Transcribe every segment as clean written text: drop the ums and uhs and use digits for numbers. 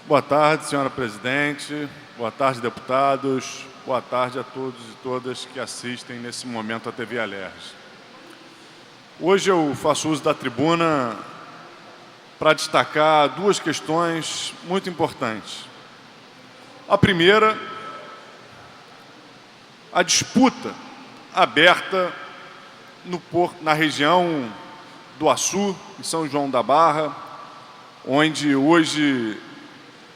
Boa tarde, senhora presidente. Boa tarde, deputados. Boa tarde a todos e todas que assistem nesse momento à TV Alerj. Hoje eu faço uso da tribuna para destacar duas questões muito importantes. A primeira, a disputa aberta na região do Açu, em São João da Barra, onde hoje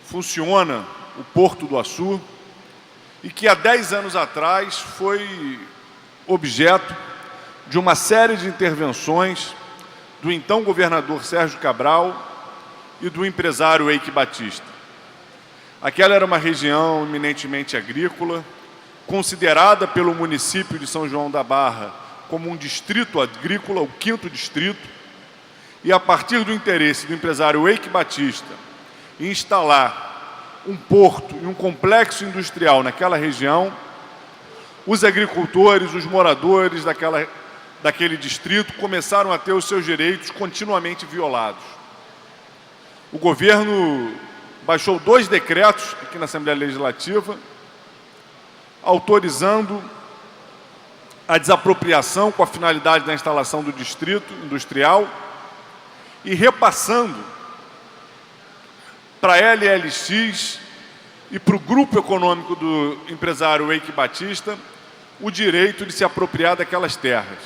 funciona o Porto do Açu, e que há 10 anos atrás foi objeto de uma série de intervenções do então governador Sérgio Cabral e do empresário Eike Batista. Aquela era uma região eminentemente agrícola, considerada pelo município de São João da Barra como um distrito agrícola, o 5º distrito, e a partir do interesse do empresário Eike Batista em instalar um porto e um complexo industrial naquela região, os agricultores, os moradores daquele distrito começaram a ter os seus direitos continuamente violados. O governo baixou 2 decretos aqui na Assembleia Legislativa, autorizando a desapropriação com a finalidade da instalação do distrito industrial e repassando para a LLX e para o grupo econômico do empresário Eike Batista o direito de se apropriar daquelas terras.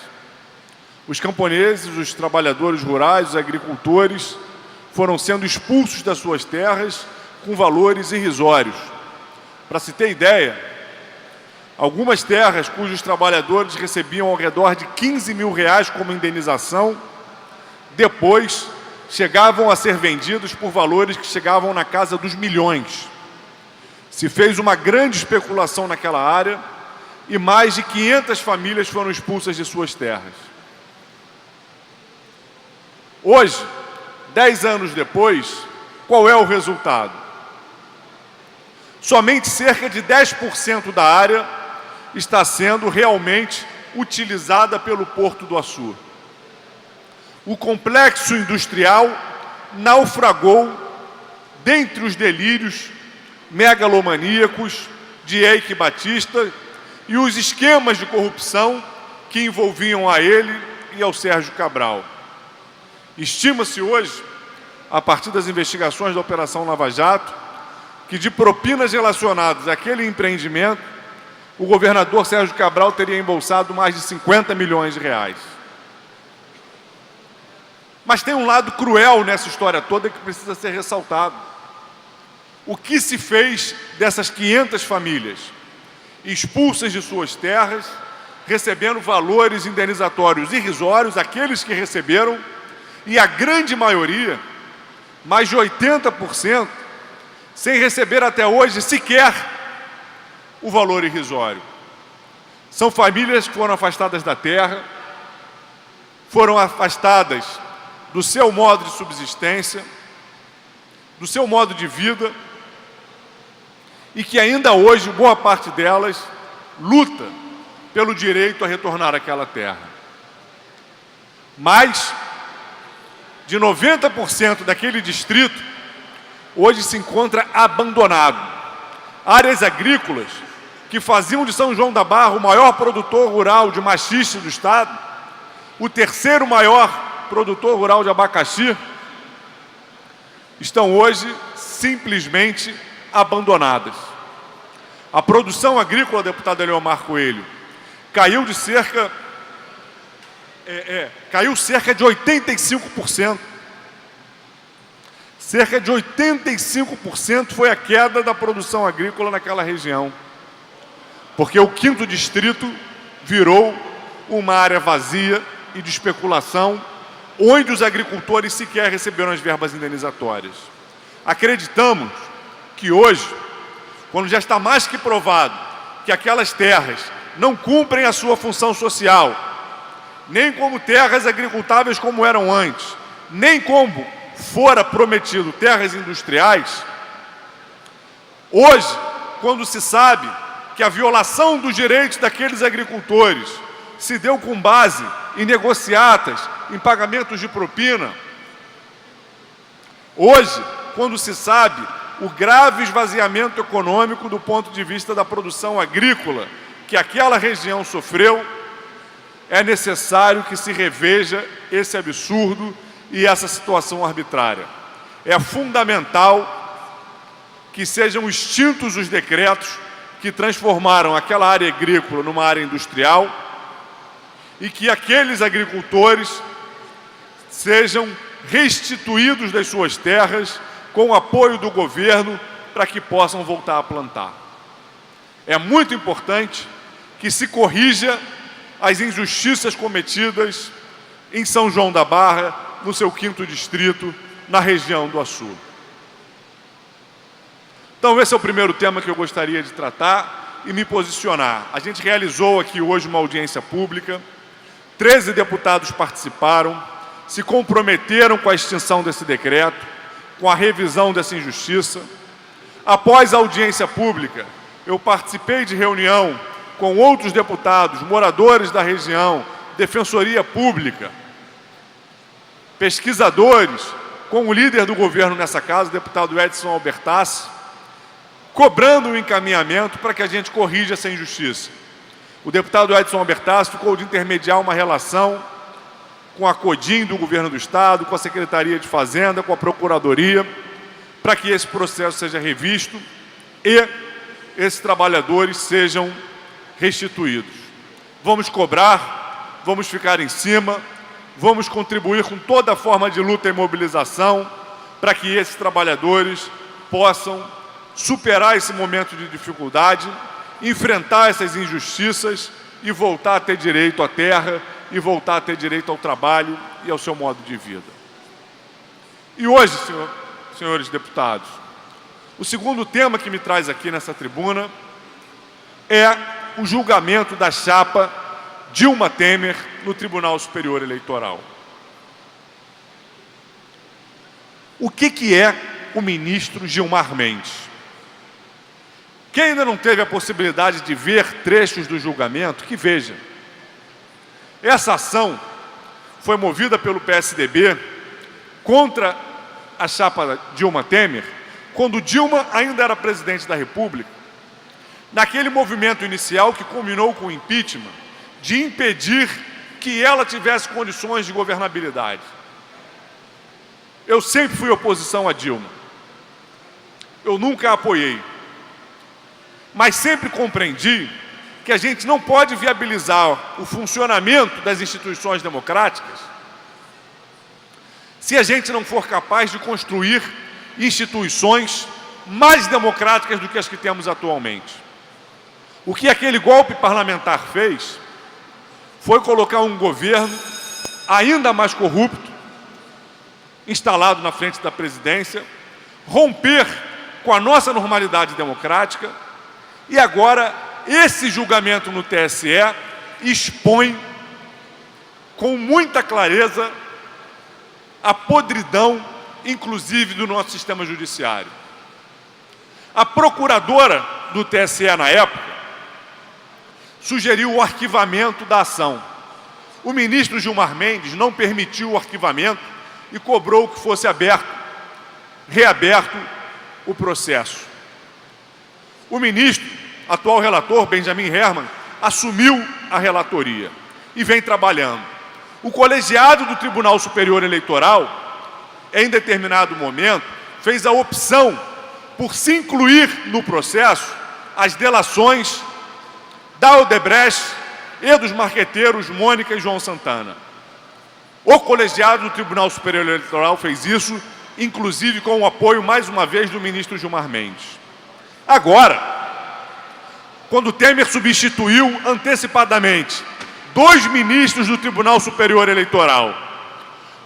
Os camponeses, os trabalhadores rurais, os agricultores foram sendo expulsos das suas terras com valores irrisórios. Para se ter ideia, algumas terras cujos trabalhadores recebiam ao redor de R$15 mil como indenização, depois chegavam a ser vendidos por valores que chegavam na casa dos milhões. Se fez uma grande especulação naquela área e mais de 500 famílias foram expulsas de suas terras. Hoje, 10 anos depois, qual é o resultado? Somente cerca de 10% da área está sendo realmente utilizada pelo Porto do Açu. O complexo industrial naufragou dentre os delírios megalomaníacos de Eike Batista e os esquemas de corrupção que envolviam a ele e ao Sérgio Cabral. Estima-se hoje, a partir das investigações da Operação Lava Jato, que de propinas relacionadas àquele empreendimento, o governador Sérgio Cabral teria embolsado mais de R$50 milhões. Mas tem um lado cruel nessa história toda que precisa ser ressaltado. O que se fez dessas 500 famílias expulsas de suas terras, recebendo valores indenizatórios irrisórios, aqueles que receberam, e a grande maioria, mais de 80%, sem receber até hoje sequer o valor irrisório. São famílias que foram afastadas da terra, foram afastadas do seu modo de subsistência, do seu modo de vida, e que ainda hoje, boa parte delas, luta pelo direito a retornar àquela terra. Mais de 90% daquele distrito hoje se encontra abandonado. Áreas agrícolas que faziam de São João da Barra o maior produtor rural de maxixe do estado, o 3º maior produtor rural de abacaxi, estão hoje simplesmente abandonadas. A produção agrícola, deputado Eliomar Coelho, caiu cerca de 85%. Cerca de 85% foi a queda da produção agrícola naquela região, porque o 5º distrito virou uma área vazia e de especulação, onde os agricultores sequer receberam as verbas indenizatórias. Acreditamos que hoje, quando já está mais que provado que aquelas terras não cumprem a sua função social, nem como terras agricultáveis como eram antes, nem como fora prometido terras industriais, hoje, quando se sabe que a violação dos direitos daqueles agricultores se deu com base em negociatas, em pagamentos de propina, hoje, quando se sabe o grave esvaziamento econômico do ponto de vista da produção agrícola que aquela região sofreu, é necessário que se reveja esse absurdo e essa situação arbitrária. É fundamental que sejam extintos os decretos que transformaram aquela área agrícola numa área industrial e que aqueles agricultores sejam restituídos das suas terras com o apoio do governo para que possam voltar a plantar. É muito importante que se corrija as injustiças cometidas em São João da Barra, no seu 5º distrito, na região do Açu. Então, esse é o primeiro tema que eu gostaria de tratar e me posicionar. A gente realizou aqui hoje uma audiência pública, 13 deputados participaram, se comprometeram com a extinção desse decreto, com a revisão dessa injustiça. Após a audiência pública, eu participei de reunião com outros deputados, moradores da região, Defensoria Pública, pesquisadores, com o líder do governo nessa casa, o deputado Edson Albertassi, cobrando um encaminhamento para que a gente corrija essa injustiça. O deputado Edson Albertassi ficou de intermediar uma relação com a CODIM do Governo do Estado, com a Secretaria de Fazenda, com a Procuradoria, para que esse processo seja revisto e esses trabalhadores sejam restituídos. Vamos cobrar, vamos ficar em cima, vamos contribuir com toda forma de luta e mobilização para que esses trabalhadores possam superar esse momento de dificuldade, enfrentar essas injustiças e voltar a ter direito à terra e voltar a ter direito ao trabalho e ao seu modo de vida. E hoje, senhores deputados, o segundo tema que me traz aqui nessa tribuna é o julgamento da chapa Dilma Temer no Tribunal Superior Eleitoral. O que é o ministro Gilmar Mendes? Quem ainda não teve a possibilidade de ver trechos do julgamento, que veja. Essa ação foi movida pelo PSDB contra a chapa Dilma Temer, quando Dilma ainda era presidente da República, naquele movimento inicial que culminou com o impeachment, de impedir que ela tivesse condições de governabilidade. Eu sempre fui oposição a Dilma. Eu nunca a apoiei. Mas sempre compreendi que a gente não pode viabilizar o funcionamento das instituições democráticas se a gente não for capaz de construir instituições mais democráticas do que as que temos atualmente. O que aquele golpe parlamentar fez foi colocar um governo ainda mais corrupto, instalado na frente da presidência, romper com a nossa normalidade democrática, e agora esse julgamento no TSE expõe com muita clareza a podridão, inclusive, do nosso sistema judiciário. A procuradora do TSE, na época, sugeriu o arquivamento da ação. O ministro Gilmar Mendes não permitiu o arquivamento e cobrou que fosse reaberto o processo. O ministro, atual relator, Benjamin Herrmann, assumiu a relatoria e vem trabalhando. O colegiado do Tribunal Superior Eleitoral, em determinado momento, fez a opção por se incluir no processo as delações da Odebrecht e dos marqueteiros Mônica e João Santana. O colegiado do Tribunal Superior Eleitoral fez isso, inclusive com o apoio, mais uma vez, do ministro Gilmar Mendes. Agora, quando Temer substituiu antecipadamente 2 ministros do Tribunal Superior Eleitoral,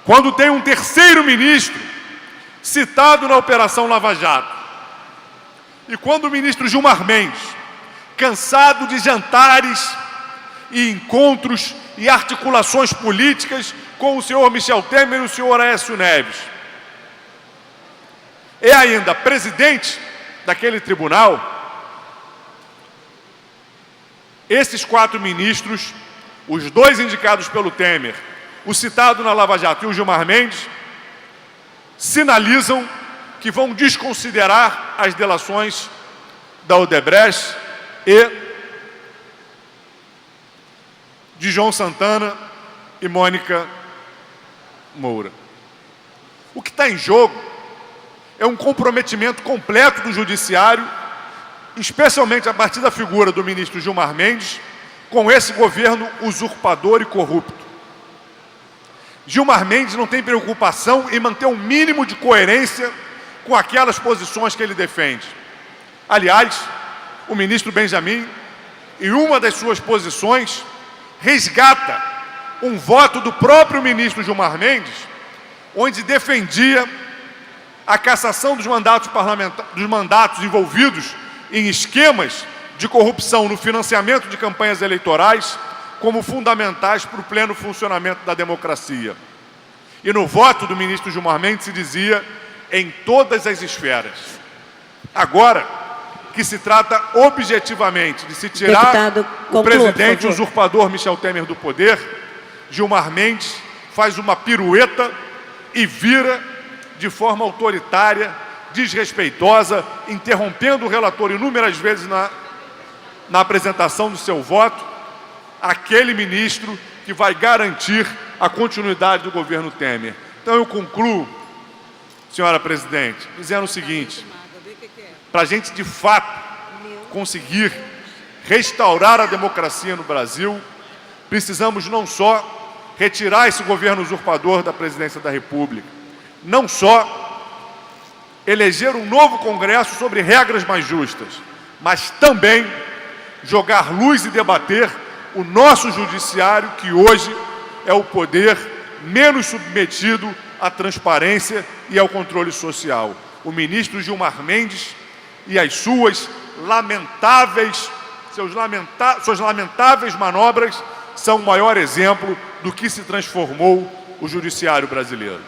quando tem um terceiro ministro citado na Operação Lava Jato, e quando o ministro Gilmar Mendes, cansado de jantares e encontros e articulações políticas com o senhor Michel Temer e o senhor Aécio Neves, é ainda presidente daquele tribunal, esses 4 ministros, os 2 indicados pelo Temer, o citado na Lava Jato e o Gilmar Mendes, sinalizam que vão desconsiderar as delações da Odebrecht e de João Santana e Mônica Moura. O que está em jogo é um comprometimento completo do Judiciário, especialmente a partir da figura do ministro Gilmar Mendes, com esse governo usurpador e corrupto. Gilmar Mendes não tem preocupação em manter um mínimo de coerência com aquelas posições que ele defende. Aliás, o ministro Benjamin, em uma das suas posições, resgata um voto do próprio ministro Gilmar Mendes, onde defendia a cassação dos mandatos envolvidos em esquemas de corrupção no financiamento de campanhas eleitorais como fundamentais para o pleno funcionamento da democracia. E no voto do ministro Gilmar Mendes se dizia em todas as esferas. Agora que se trata objetivamente de se tirar o presidente usurpador Michel Temer do poder, Gilmar Mendes faz uma pirueta e vira de forma autoritária, desrespeitosa, interrompendo o relator inúmeras vezes na apresentação do seu voto, aquele ministro que vai garantir a continuidade do governo Temer. Então eu concluo, senhora presidente, dizendo o seguinte: para a gente de fato conseguir restaurar a democracia no Brasil, precisamos não só retirar esse governo usurpador da presidência da República, não só eleger um novo Congresso sobre regras mais justas, mas também jogar luz e debater o nosso judiciário, que hoje é o poder menos submetido à transparência e ao controle social. O ministro Gilmar Mendes e as suas suas lamentáveis manobras são o maior exemplo do que se transformou o judiciário brasileiro.